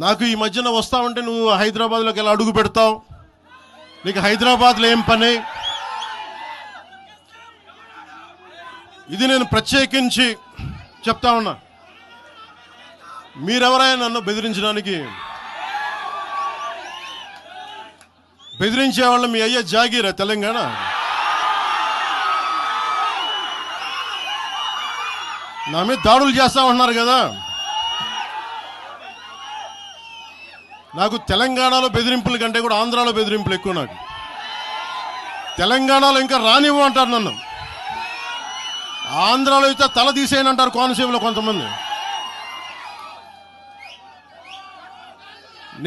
నాకు ఈ మధ్యన వస్తా ఉంటే నువ్వు హైదరాబాద్లోకి ఎలా అడుగు పెడతావు, నీకు హైదరాబాద్లో ఏం పని, ఇది నేను ప్రత్యేకించి చెప్తా ఉన్నా. మీరెవరైనా నన్ను బెదిరించే వాళ్ళ మీ అయ్యే జాగీరా తెలంగాణ? నా మీద దాడులు చేస్తా ఉన్నారు కదా. నాకు తెలంగాణలో బెదిరింపుల కంటే కూడా ఆంధ్రాలో బెదిరింపులు ఎక్కువ. నాకు తెలంగాణలో ఇంకా రానివ్వమంటారు నన్ను, ఆంధ్రాలో అయితే తల తీసేయనంటారు కోనసీమలో కొంతమంది.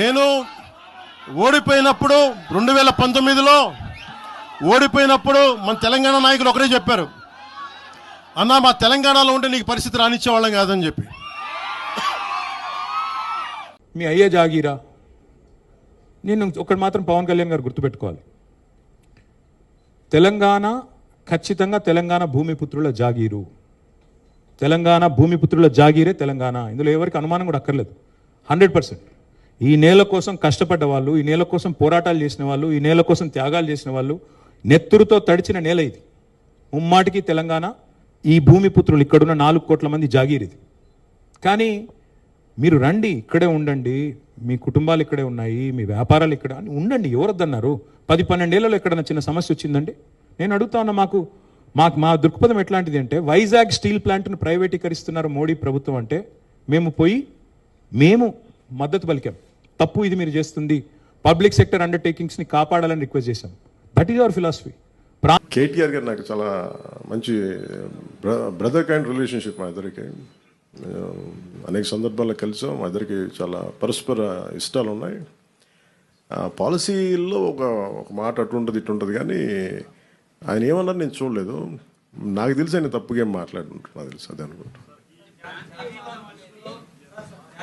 నేను ఓడిపోయినప్పుడు 2019లో ఓడిపోయినప్పుడు మన తెలంగాణ నాయకులు ఒకరే చెప్పారు, అన్నా మా తెలంగాణలో ఉంటే నీకు పరిస్థితి రానిచ్చేవాళ్ళం కాదని చెప్పి. మీ అయ్యే జాగీరా? నేను ఒకటి మాత్రం పవన్ కళ్యాణ్ గారు గుర్తుపెట్టుకోవాలి, తెలంగాణ ఖచ్చితంగా తెలంగాణ భూమిపుత్రుల జాగీరు, తెలంగాణ భూమిపుత్రుల జాగీరే తెలంగాణ. ఇందులో ఎవరికి అనుమానం కూడా అక్కర్లేదు. 100% ఈ నేల కోసం కష్టపడ్డ వాళ్ళు, ఈ నేల కోసం పోరాటాలు చేసిన వాళ్ళు, ఈ నేల కోసం త్యాగాలు చేసిన వాళ్ళు, నెత్తురుతో తడిచిన నేల ఇది. ముమ్మాటికి తెలంగాణ ఈ భూమిపుత్రులు ఇక్కడున్న 4 కోట్ల మంది జాగీర్ ఇది. కానీ మీరు రండి, ఇక్కడే ఉండండి, మీ కుటుంబాలు ఇక్కడే ఉన్నాయి, మీ వ్యాపారాలు ఇక్కడ ఉండండి, ఎవరొద్దన్నారు? 10-12 ఏళ్లలో ఎక్కడన్నా చిన్న సమస్య వచ్చిందండి? నేను అడుగుతా ఉన్నా, మా దృక్పథం ఎట్లాంటిది అంటే, వైజాగ్ స్టీల్ ప్లాంట్ను ప్రైవేటీకరిస్తున్నారు మోడీ ప్రభుత్వం అంటే మేము మద్దతు పలికాం. తప్పు ఇది మీరు చేస్తుంది, పబ్లిక్ సెక్టర్ అండర్టేకింగ్స్ని కాపాడాలని రిక్వెస్ట్ చేశాం. That is our philosophy. KTR గారు నాకు చాలా మంచి బ్రదర్ కైండ్ రిలేషన్షిప్. మా ఇద్దరికి అనేక సందర్భాల్లో కలిసాం. మా ఇద్దరికి చాలా పరస్పర ఇష్టాలు ఉన్నాయి. పాలసీల్లో ఒక మాట అటు ఉంటుంది ఇటు ఉంటుంది, కానీ ఆయన ఏమన్నారు నేను చూడలేదు. నాకు తెలిసి ఆయన తప్పుగా ఏం మాట్లాడుకుంటున్నా తెలుసు, అదే అనుకుంటా.